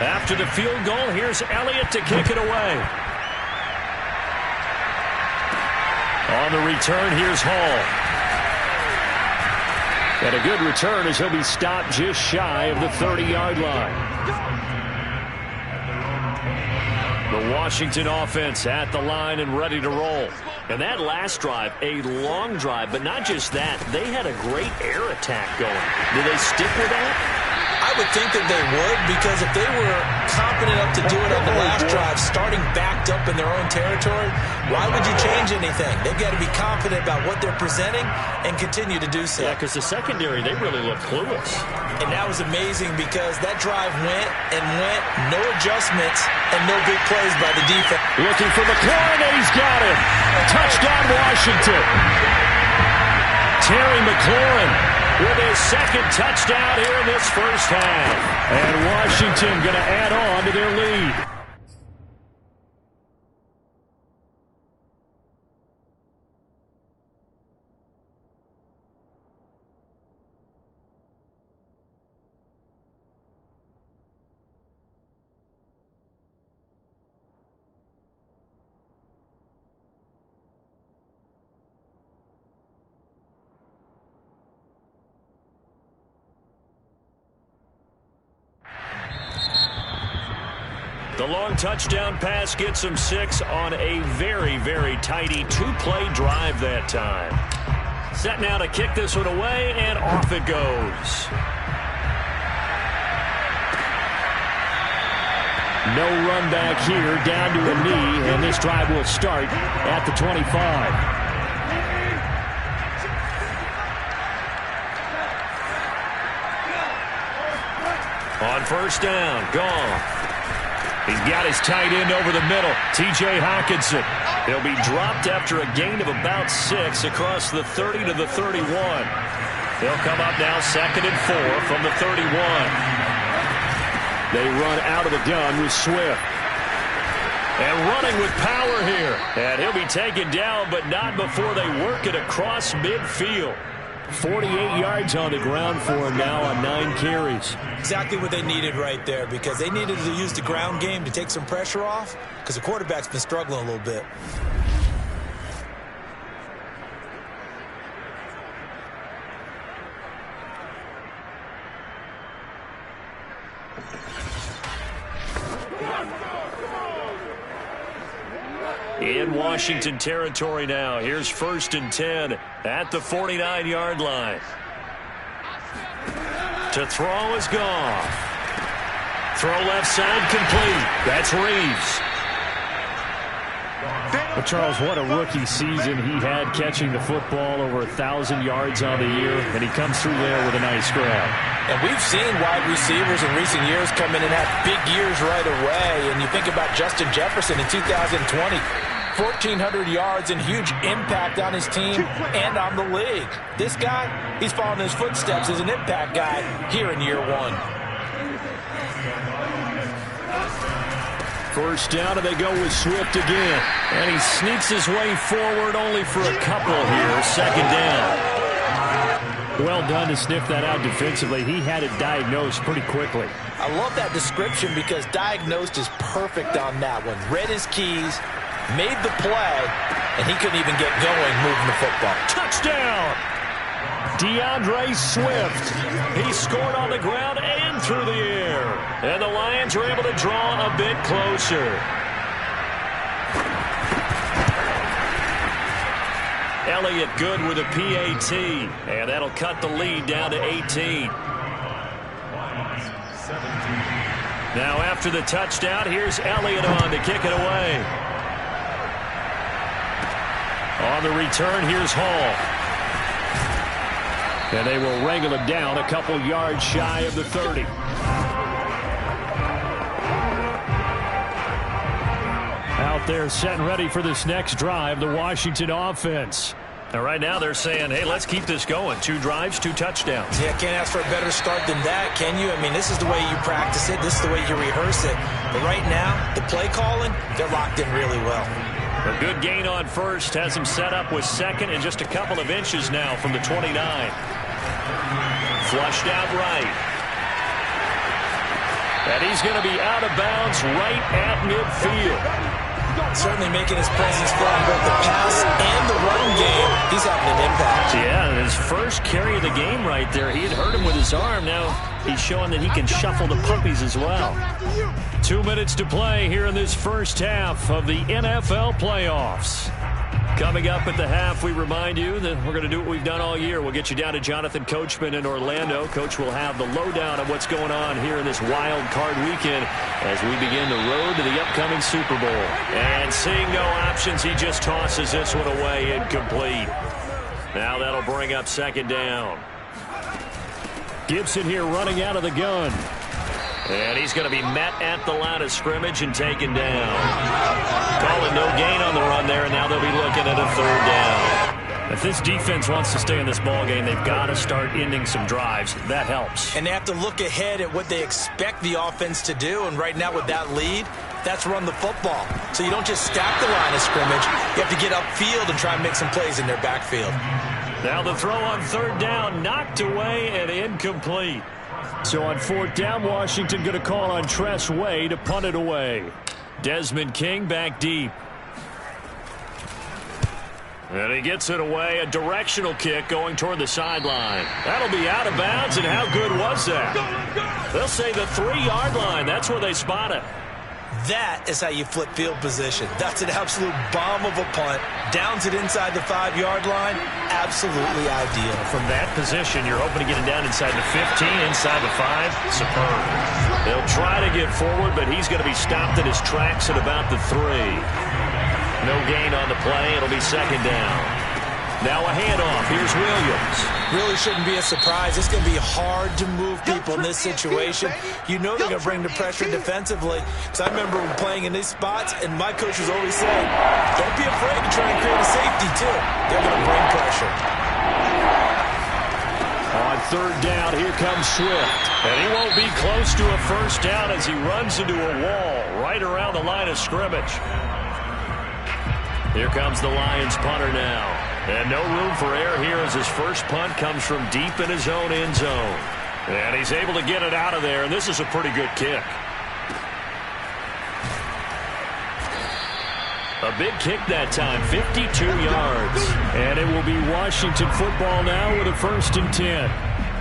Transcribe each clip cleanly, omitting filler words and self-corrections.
After the field goal, here's Elliott to kick it away. On the return, here's Hall. And a good return as he'll be stopped just shy of the 30-yard line. The Washington offense at the line and ready to roll. And that last drive, a long drive, but not just that. They had a great air attack going. Do they stick with that? I would think that they would, because if they were confident enough to do it on the last drive, starting backed up in their own territory, why would you change anything? They've got to be confident about what they're presenting and continue to do so. Yeah, because the secondary, they really look clueless. And that was amazing because that drive went and went, no adjustments, and no big plays by the defense. Looking for McLaurin, and he's got him. Touchdown, Washington. Terry McLaurin with his second touchdown here in this first half. And Washington going to add on to their lead. The long touchdown pass gets him 6 on a very, very tidy two-play drive that time. Set now to kick this one away, and off it goes. No run back here, down to a knee, and this drive will start at the 25. On first down, gone. He's got his tight end over the middle, T.J. Hockenson. He'll be dropped after a gain of about 6 across the 30 to the 31. He'll come up now 2nd and 4 from the 31. They run out of the gun with Swift. And running with power here. And he'll be taken down, but not before they work it across midfield. 48 yards on the ground for him now on 9 carries. Exactly what they needed right there, because they needed to use the ground game to take some pressure off, because the quarterback's been struggling a little bit. In Washington territory now. Here's 1st and 10 at the 49-yard line. To throw is gone. Throw left side complete. That's Reeves. Well, Charles, what a rookie season he had, catching the football over 1,000 yards on the year, and he comes through there with a nice grab. And we've seen wide receivers in recent years come in and have big years right away. And you think about Justin Jefferson in 2020, 1,400 yards and huge impact on his team and on the league. This guy, he's following his footsteps as an impact guy here in year 1. First down, and they go with Swift again. And he sneaks his way forward only for a couple here. 2nd down. Well done to sniff that out defensively. He had it diagnosed pretty quickly. I love that description, because diagnosed is perfect on that one. Read his keys, made the play, and he couldn't even get going moving the football. Touchdown! DeAndre Swift. He scored on the ground and through the air. And the Lions are able to draw a bit closer. Elliott good with a PAT. And that'll cut the lead down to 18. Now after the touchdown, here's Elliott on to kick it away. On the return, here's Hall. And they will wrangle him down a couple yards shy of the 30. Out there set and ready for this next drive, the Washington offense. Now right now they're saying, hey, let's keep this going. 2 drives, 2 touchdowns. Yeah, can't ask for a better start than that, can you? I mean, this is the way you practice it. This is the way you rehearse it. But right now, the play calling, they're locked in really well. A good gain on first has him set up with 2nd and just a couple of inches now from the 29. Flushed out right. And he's going to be out of bounds right at midfield. Certainly making his presence felt in both the pass and the run game. He's having an impact. Yeah, and his first carry of the game right there. He had hurt him with his arm. Now he's showing that he can shuffle the puppies as well. 2 minutes to play here in this first half of the NFL playoffs. Coming up at the half, we remind you that we're going to do what we've done all year. We'll get you down to Jonathan Coachman in Orlando. Coach will have the lowdown of what's going on here in this wild card weekend as we begin the road to the upcoming Super Bowl. And seeing no options, he just tosses this one away, incomplete. Now that'll bring up second down. Gibson here running out of the gun. And he's going to be met at the line of scrimmage and taken down. Calling no gain on the run there, and now they'll be looking at a third down. If this defense wants to stay in this ball game, they've got to start ending some drives. That helps. And they have to look ahead at what they expect the offense to do. And right now with that lead, that's run the football. So you don't just stack the line of scrimmage. You have to get upfield and try and make some plays in their backfield. Now the throw on third down, knocked away and incomplete. So on fourth down, Washington going to call on Tress Way to punt it away. Desmond King back deep. And he gets it away. A directional kick going toward the sideline. That'll be out of bounds, and how good was that? They'll say the 3-yard line. That's where they spot it. That is how you flip field position. That's an absolute bomb of a punt. Downs it inside the 5-yard line. Absolutely ideal. From that position, you're hoping to get it down inside the 15, inside the 5. Superb. They'll try to get forward, but he's going to be stopped in his tracks at about the 3. No gain on the play. It'll be second down. Now a handoff. Here's Williams. Really shouldn't be a surprise. It's going to be hard to move people in this situation. You know they're going to bring the pressure defensively. Because I remember playing in these spots, and my coach was always saying, don't be afraid to try and create a safety, too. They're going to bring pressure. On third down, here comes Swift. And he won't be close to a first down as he runs into a wall right around the line of scrimmage. Here comes the Lions punter now. And no room for error here as his first punt comes from deep in his own end zone. And he's able to get it out of there, and this is a pretty good kick. A big kick that time, 52 yards. And it will be Washington football now with a 1st and 10.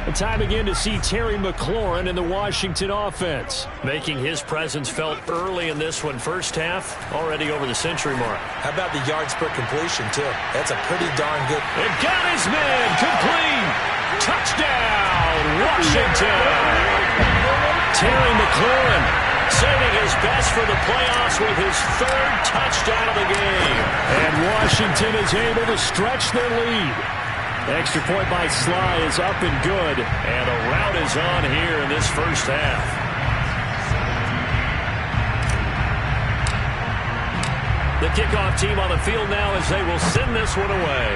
The time again to see Terry McLaurin in the Washington offense. Making his presence felt early in this one. First half, already over the century mark. How about the yards per completion, too? That's a pretty darn good. And got his man, complete. Touchdown, Washington. Terry McLaurin saving his best for the playoffs with his 3rd touchdown of the game. And Washington is able to stretch their lead. Extra point by Sly is up and good. And a rout is on here in this first half. The kickoff team on the field now as they will send this one away.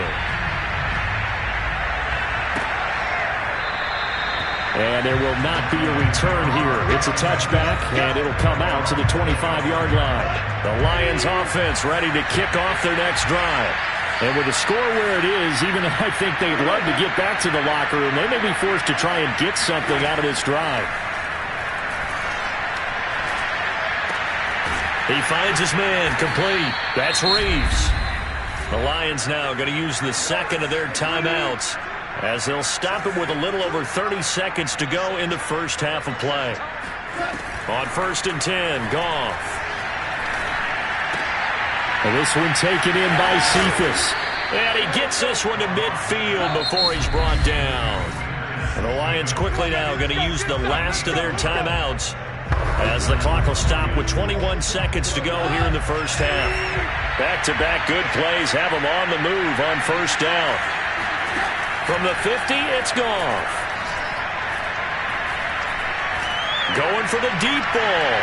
And there will not be a return here. It's a touchback, and it'll come out to the 25-yard line. The Lions offense ready to kick off their next drive. And with the score where it is, even though I think they'd love to get back to the locker room, they may be forced to try and get something out of this drive. He finds his man, complete. That's Reeves. The Lions now going to use the 2nd of their timeouts as they'll stop it with a little over 30 seconds to go in the first half of play. On 1st and 10, Goff. And this one taken in by Cephas. And he gets this one to midfield before he's brought down. And the Lions quickly now going to use the last of their timeouts as the clock will stop with 21 seconds to go here in the first half. Back-to-back good plays have them on the move on first down. From the 50, it's Goff. Going for the deep ball.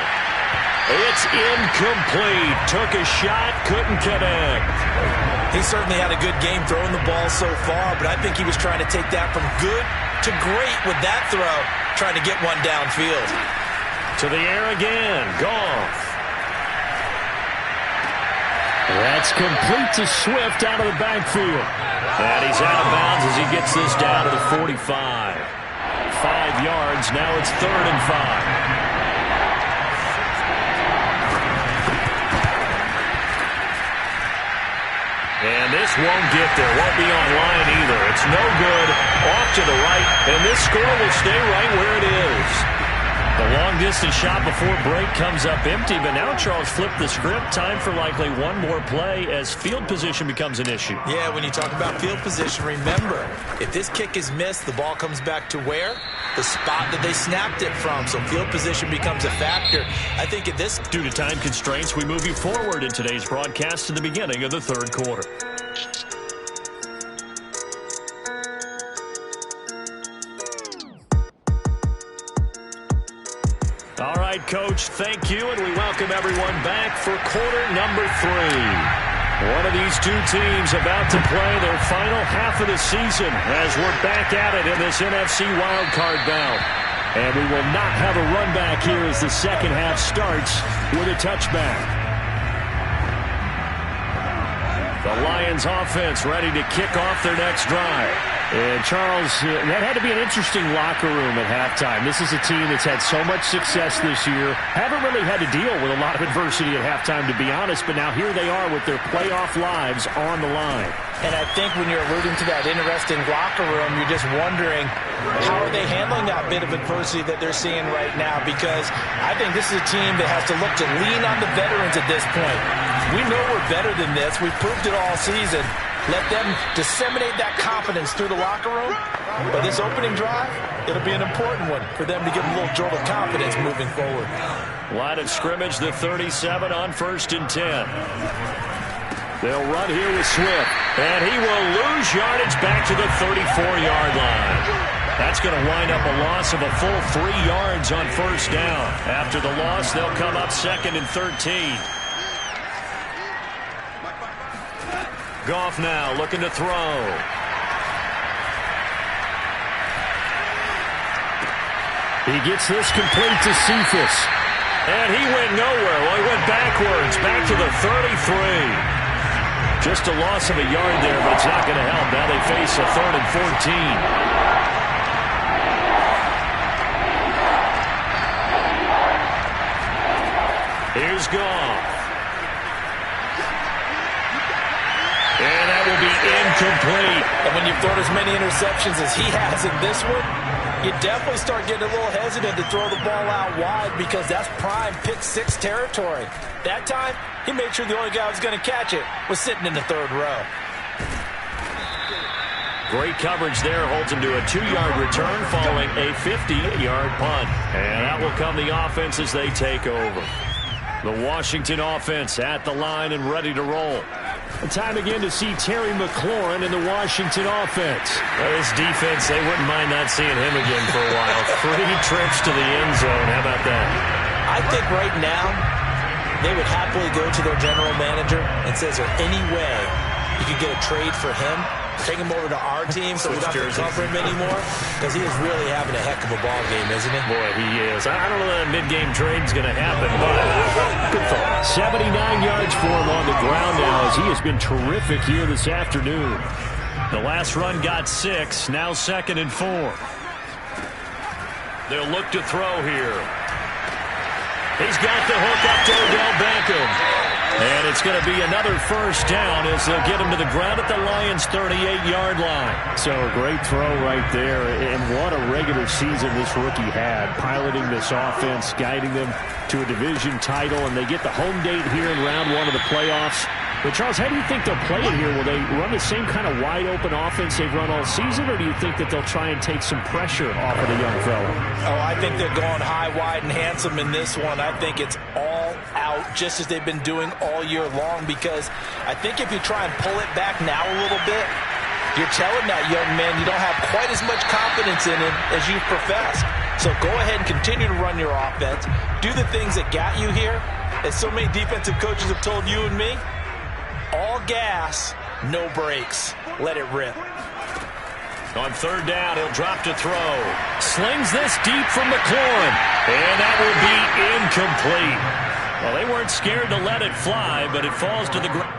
It's incomplete. Took a shot, couldn't connect. He certainly had a good game throwing the ball so far, but I think he was trying to take that from good to great with that throw, trying to get one downfield. To the air again, Goff. That's complete to Swift out of the backfield. And he's out of bounds as he gets this down to the 45. 5 yards, now it's 3rd and 5. And this won't get there. Won't be online either. It's no good. Off to the right. And this score will stay right where it is. The long-distance shot before break comes up empty, but now Charles flipped the script. Time for likely one more play as field position becomes an issue. Yeah, when you talk about field position, remember, if this kick is missed, the ball comes back to where? The spot that they snapped it from. So field position becomes a factor. I think at this... Due to time constraints, we move you forward in today's broadcast to the beginning of the third quarter. All right, Coach, thank you, and we welcome everyone back for quarter number 3. One of these two teams about to play their final half of the season as we're back at it in this NFC wildcard bout. And we will not have a run back here as the second half starts with a touchback. The Lions offense ready to kick off their next drive. And, Charles, that had to be an interesting locker room at halftime. This is a team that's had so much success this year. Haven't really had to deal with a lot of adversity at halftime, to be honest. But now here they are with their playoff lives on the line. And I think when you're alluding to that interesting locker room, you're just wondering how are they handling that bit of adversity that they're seeing right now? Because I think this is a team that has to look to lean on the veterans at this point. We know we're better than this. We've proved it all season. Let them disseminate that confidence through the locker room. But this opening drive, it'll be an important one for them to get a little jolt of confidence moving forward. Line of scrimmage, the 37 on 1st and 10. They'll run here with Swift. And he will lose yardage back to the 34-yard line. That's going to wind up a loss of a full 3 yards on 1st down. After the loss, they'll come up 2nd and 13. Goff now looking to throw. He gets this complete to Cephas. And he went nowhere. Well, he went backwards, back to the 33. Just a loss of a yard there, but it's not going to help. Now they face a 3rd and 14. Here's Goff. And that will be incomplete. And when you've thrown as many interceptions as he has in this one, you definitely start getting a little hesitant to throw the ball out wide because that's prime pick 6 territory. That time, he made sure the only guy who was going to catch it was sitting in the 3rd row. Great coverage there. Holds him to a 2-yard return following a 50-yard punt. And that will come the offense as they take over. The Washington offense at the line and ready to roll. Time again to see Terry McLaurin in the Washington offense. Well, this defense, they wouldn't mind not seeing him again for a while. 3 trips to the end zone. How about that? I think right now they would happily go to their general manager and say, is there any way you could get a trade for him? Take him over to our team so we don't have to cover him anymore? Because he is really having a heck of a ball game, isn't he? Boy, he is. I don't know that mid-game trade's going to happen, but good thought. 79 yards for him on the ground now as he has been terrific here this afternoon. The last run got 6, now 2nd and 4. They'll look to throw here. He's got the hook up to Odell Beckham. And it's going to be another 1st down as they'll get him to the ground at the Lions' 38-yard line. So great throw right there. And what a regular season this rookie had, piloting this offense, guiding them to a division title. And they get the home date here in round 1 of the playoffs. But, Charles, how do you think they'll play it here? Will they run the same kind of wide-open offense they've run all season, or do you think that they'll try and take some pressure off of the young fella? Oh, I think they're going high, wide, and handsome in this one. I think it's all out, just as they've been doing all year long, because I think if you try and pull it back now a little bit, you're telling that young man you don't have quite as much confidence in him as you profess. So go ahead and continue to run your offense. Do the things that got you here. As so many defensive coaches have told you and me, all gas, no brakes. Let it rip. On 3rd down, he'll drop to throw. Slings this deep from McLaurin. And that will be incomplete. Well, they weren't scared to let it fly, but it falls to the ground.